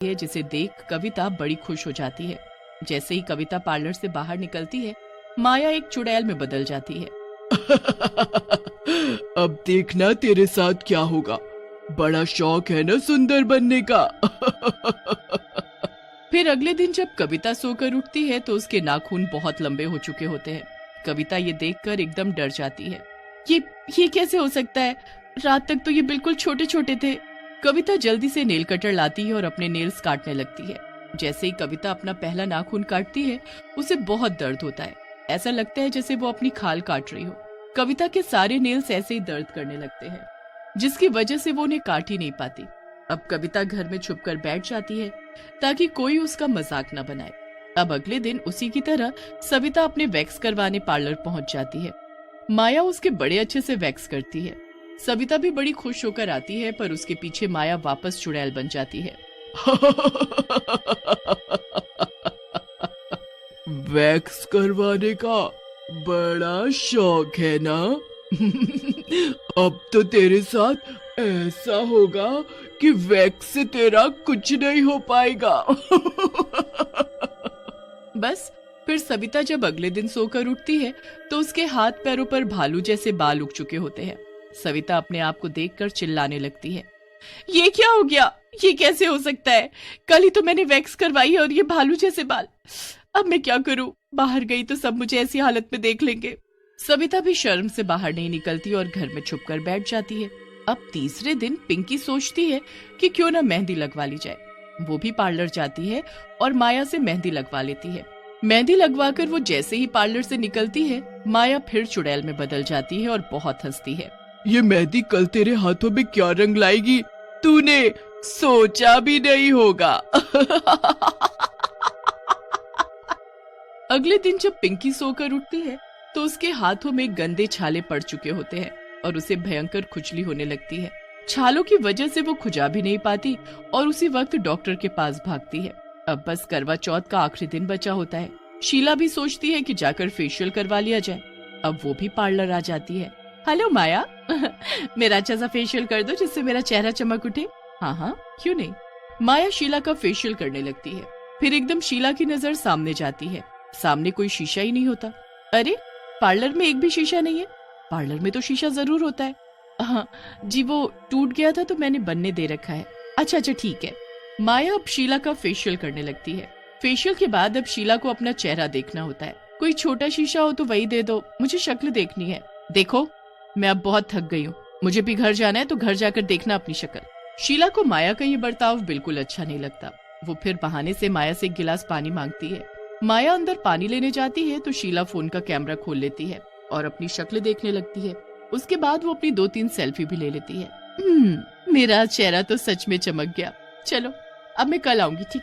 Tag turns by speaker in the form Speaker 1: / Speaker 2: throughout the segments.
Speaker 1: है, जिसे देख कविता बड़ी खुश हो जाती है। जैसे ही कविता पार्लर से बाहर निकलती है, माया एक चुड़ैल में बदल जाती है।
Speaker 2: अब देखना तेरे साथ क्या होगा। बड़ा शौक है ना सुंदर बनने का।
Speaker 1: फिर अगले दिन जब कविता सोकर उठती है तो उसके नाखून बहुत लंबे हो चुके होते हैं। कविता ये देखकर एकदम डर जाती है। ये कैसे हो सकता है? रात तक तो ये बिल्कुल छोटे छोटे थे। कविता जल्दी से नेल कटर लाती है और अपने नेल्स काटने लगती है। जैसे ही कविता अपना पहला नाखून काटती है, उसे बहुत दर्द होता है। ऐसा लगता है जैसे वो अपनी खाल काट रही हो। कविता के सारे नेल्स ऐसे ही दर्द करने लगते हैं, जिसकी वजह से वो उन्हें काट ही नहीं पाती। अब कविता घर में छुपकर बैठ जाती है ताकि कोई उसका मजाक न बनाए। अब अगले दिन उसी की तरह सविता अपने वैक्स करवाने पार्लर पहुंच जाती है। माया उसके बड़े अच्छे से वैक्स करती है। सविता भी बड़ी खुश होकर आती है, पर उसके पीछे माया वापस चुड़ैल बन जाती है।
Speaker 2: वैक्स करवाने का बड़ा शौक है ना? अब तो तेरे साथ ऐसा होगा कि वैक्स से तेरा कुछ नहीं हो पाएगा।
Speaker 1: बस फिर सविता जब अगले दिन सोकर उठती है तो उसके हाथ पैरों पर भालू जैसे बाल उग चुके होते हैं। सविता अपने आप को देखकर चिल्लाने लगती है, ये क्या हो गया? ये कैसे हो सकता है? कल ही तो मैंने वैक्स करवाई है और ये भालू जैसे बाल। अब मैं क्या करूं? बाहर गई तो सब मुझे ऐसी हालत में देख लेंगे। सविता भी शर्म से बाहर नहीं निकलती और घर में छुपकर बैठ जाती है। अब तीसरे दिन पिंकी सोचती है कि क्यों ना मेहंदी लगवा ली जाए। वो भी पार्लर जाती है और माया से मेहंदी लगवा लेती है। मेहंदी लगवाकर वो जैसे ही पार्लर से निकलती है, माया फिर चुड़ैल में बदल जाती है और बहुत हंसती है।
Speaker 2: ये मेहंदी कल तेरे हाथों में क्या रंग लाएगी, तूने सोचा भी नहीं होगा।
Speaker 1: अगले दिन जब पिंकी सोकर उठती है तो उसके हाथों में गंदे छाले पड़ चुके होते हैं और उसे भयंकर खुजली होने लगती है। छालों की वजह से वो खुजा भी नहीं पाती और उसी वक्त डॉक्टर के पास भागती है। अब बस करवा चौथ का आखिरी दिन बचा होता है। शीला भी सोचती है कि जाकर फेशियल करवा लिया जाए। अब वो भी पार्लर आ जाती है। हेलो माया, मेरा अच्छा सा फेशियल कर दो जिससे मेरा चेहरा चमक उठे। हाँ, क्यों नहीं। माया शीला का फेशियल करने लगती है। फिर एकदम शीला की नजर सामने जाती है। सामने कोई शीशा ही नहीं होता। अरे, पार्लर में एक भी शीशा नहीं है। पार्लर में तो शीशा जरूर होता है। हाँ जी, वो टूट गया था तो मैंने बनने दे रखा है। अच्छा ठीक है। माया अब शीला का फेशियल करने लगती है। फेशियल के बाद अब शीला को अपना चेहरा देखना होता है। कोई छोटा शीशा हो तो वही दे दो, मुझे शक्ल देखनी है। देखो, मैं अब बहुत थक गई हूँ, मुझे भी घर जाना है, तो घर जाकर देखना अपनी शक्ल। शीला को माया का ये बर्ताव बिल्कुल अच्छा नहीं लगता। वो फिर बहाने से माया से एक गिलास पानी मांगती है। माया अंदर पानी लेने जाती है तो शीला फोन का कैमरा खोल लेती है और अपनी शक्ल देखने लगती है। उसके बाद वो अपनी 2-3 सेल्फी भी ले लेती है। मेरा चेहरा तो सच में चमक गया। चलो, अब मैं कल आऊंगी, ठीक?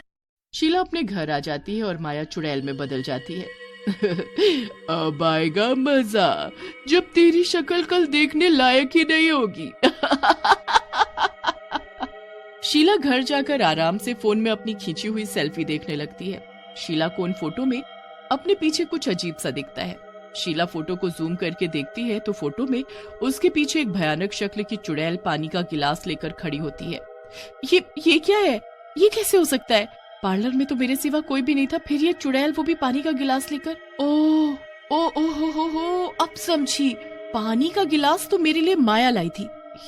Speaker 1: शीला अपने घर आ जाती है और माया चुड़ैल में बदल जाती है।
Speaker 2: अब आएगा मजा जब तेरी शक्ल कल देखने लायक ही नहीं होगी।
Speaker 1: शीला घर जाकर आराम से फोन में अपनी खींची हुई सेल्फी देखने लगती है। शीला को उन फोटो में अपने पीछे कुछ अजीब सा दिखता है। शीला फोटो को जूम करके देखती है तो फोटो में उसके पीछे एक भयानक शक्ल की चुड़ैल पानी का गिलास लेकर खड़ी होती है। ये क्या है? ये कैसे हो सकता है? पार्लर में तो मेरे सिवा कोई भी नहीं था, फिर ये चुड़ैल, वो भी पानी का गिलास लेकर। ओ, अब समझी। पानी का गिलास तो मेरे लिए माया लाई थी।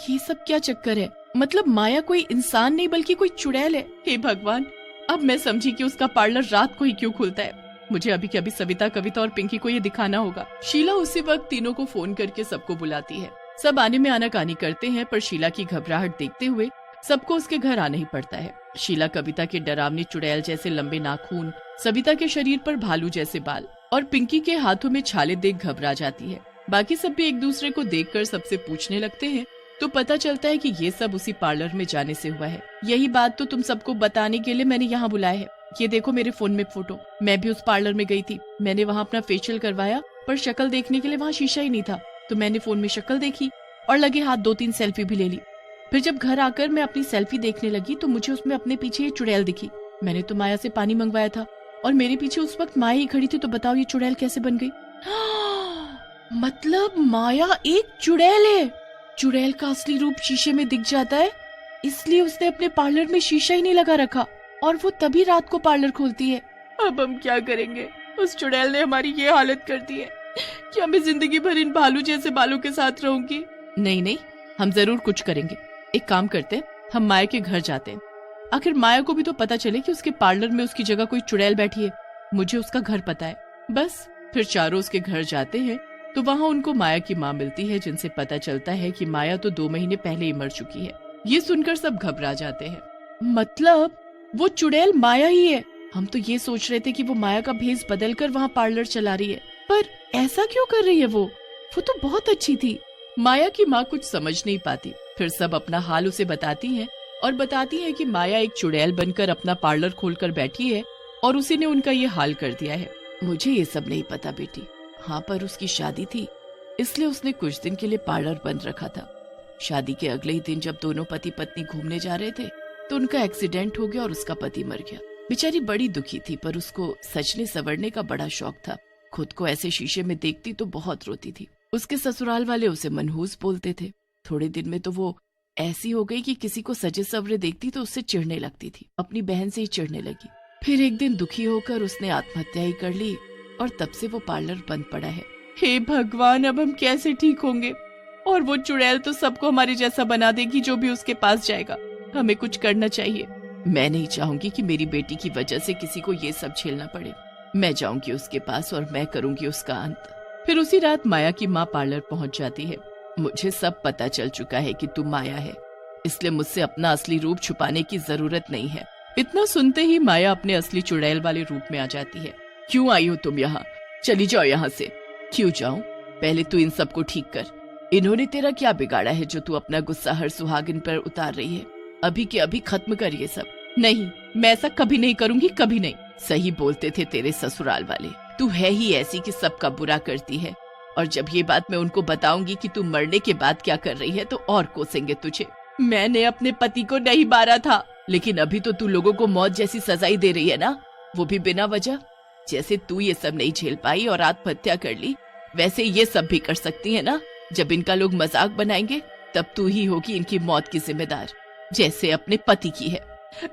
Speaker 1: ये सब क्या चक्कर है? मतलब माया कोई इंसान नहीं बल्कि कोई चुड़ैल है। हे भगवान, अब मैं समझी कि उसका पार्लर रात को ही क्यों खुलता है। मुझे अभी के अभी सविता, कविता और पिंकी को ये दिखाना होगा। शीला उसी वक्त तीनों को फोन करके सबको बुलाती है। सब आने में आनाकानी करते हैं, पर शीला की घबराहट देखते हुए सबको उसके घर आना ही पड़ता है। शीला कविता के डरावनी चुड़ैल जैसे लंबे नाखून, सविता के शरीर पर भालू जैसे बाल और पिंकी के हाथों में छाले देख घबरा जाती है। बाकी सब भी एक दूसरे को देखकर सबसे पूछने लगते हैं तो पता चलता है कि ये सब उसी पार्लर में जाने से हुआ है। यही बात तो तुम सबको बताने के लिए मैंने यहाँ बुलाया है। ये देखो मेरे फोन में फोटो, मैं भी उस पार्लर में गई थी। मैंने वहाँ अपना फेशियल करवाया, पर शक्ल देखने के लिए वहाँ शीशा ही नहीं था, तो मैंने फोन में शक्ल देखी और लगे हाथ 2-3 सेल्फी भी ले ली। फिर जब घर आकर मैं अपनी सेल्फी देखने लगी तो मुझे उसमें अपने पीछे ये चुड़ैल दिखी। मैंने तो माया से पानी मंगवाया था और मेरे पीछे उस वक्त माया ही खड़ी थी, तो बताओ ये चुड़ैल कैसे बन गई? मतलब माया एक चुड़ैल है। चुड़ैल का असली रूप शीशे में दिख जाता है, इसलिए उसने अपने पार्लर में शीशा ही नहीं लगा रखा। और वो तभी रात को पार्लर खोलती है। अब हम क्या करेंगे? उस चुड़ैल ने हमारी ये हालत कर दी है। क्या मैं जिंदगी भर इन भालू जैसे बालों के साथ रहूंगी? नहीं नहीं, हम जरूर कुछ करेंगे। एक काम करते हैं, हम माया के घर जाते हैं। आखिर माया को भी तो पता चले कि उसके पार्लर में उसकी जगह कोई चुड़ैल बैठी है। मुझे उसका घर पता है। बस फिर चारों उसके घर जाते हैं तो वहाँ उनको माया की माँ मिलती है, जिनसे पता चलता है कि माया तो 2 महीने पहले ही मर चुकी है। ये सुनकर सब घबरा जाते हैं। मतलब वो चुड़ैल माया ही है? हम तो ये सोच रहे थे कि वो माया का भेष बदल कर वहाँ पार्लर चला रही है, पर ऐसा क्यों कर रही है? वो तो बहुत अच्छी थी। माया की माँ कुछ समझ नहीं पाती। फिर सब अपना हाल उसे बताती हैं और बताती हैं कि माया एक चुड़ैल बनकर अपना पार्लर खोलकर बैठी है और उसी ने उनका ये हाल कर दिया है। मुझे ये सब नहीं पता बेटी। हाँ, पर उसकी शादी थी, इसलिए उसने कुछ दिन के लिए पार्लर बंद रखा था। शादी के अगले ही दिन जब दोनों पति पत्नी घूमने जा रहे थे तो उनका एक्सीडेंट हो गया और उसका पति मर गया। बेचारी बड़ी दुखी थी, पर उसको सजने संवरने का बड़ा शौक था। खुद को ऐसे शीशे में देखती तो बहुत रोती थी। उसके ससुराल वाले उसे मनहूस बोलते थे। थोड़े दिन में तो वो ऐसी हो गई कि किसी को सजे सवरे देखती तो उससे चिढ़ने लगती थी। अपनी बहन से ही चिढ़ने लगी। फिर एक दिन दुखी होकर उसने आत्महत्या ही कर ली और तब से वो पार्लर बंद पड़ा है। हे भगवान, अब हम कैसे ठीक होंगे? और वो चुड़ैल तो सबको हमारे जैसा बना देगी जो भी उसके पास जाएगा। हमें कुछ करना चाहिए। मैं नहीं चाहूंगी कि मेरी बेटी की वजह से किसी को ये सब झेलना पड़े। मैं जाऊंगी उसके पास और मैं करूंगी उसका अंत। फिर उसी रात माया की माँ पार्लर पहुंच जाती है। मुझे सब पता चल चुका है कि तू माया है, इसलिए मुझसे अपना असली रूप छुपाने की जरूरत नहीं है। इतना सुनते ही माया अपने असली चुड़ैल वाले रूप में आ जाती है। क्यों आई हो तुम यहाँ? चली जाओ यहाँ से। क्यों जाऊं? पहले तू इन सबको ठीक कर। इन्होंने तेरा क्या बिगाड़ा है जो तू अपना गुस्सा हर सुहागिन पर उतार रही है? अभी के अभी खत्म कर ये सब। नहीं, मैं ऐसा कभी नहीं करूंगी, कभी नहीं। सही बोलते थे तेरे ससुराल वाले। तू है ही ऐसी कि सबका बुरा करती है, और जब ये बात मैं उनको बताऊंगी कि तू मरने के बाद क्या कर रही है तो और कोसेंगे तुझे। मैंने अपने पति को नहीं मारा था, लेकिन अभी तो तू लोगों को मौत जैसी सजाई दे रही है ना, वो भी बिना वजह। जैसे तू ये सब नहीं झेल पाई और आत्महत्या कर ली, वैसे ये सब भी कर सकती है ना। जब इनका लोग मजाक बनाएंगे तब तू ही होगी इनकी मौत की जिम्मेदार, जैसे अपने पति की है।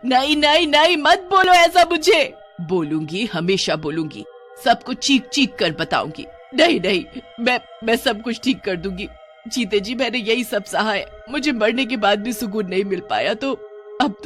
Speaker 1: नहीं नहीं नहीं, मत बोलो ऐसा मुझे। बोलूंगी, हमेशा बोलूंगी, सबको चीख चीख कर बताऊंगी। नहीं नहीं, मैं सब कुछ ठीक कर दूंगी। जीते जी मैंने यही सब सहा है। मुझे मरने के बाद भी सुकून नहीं मिल पाया, तो अब तो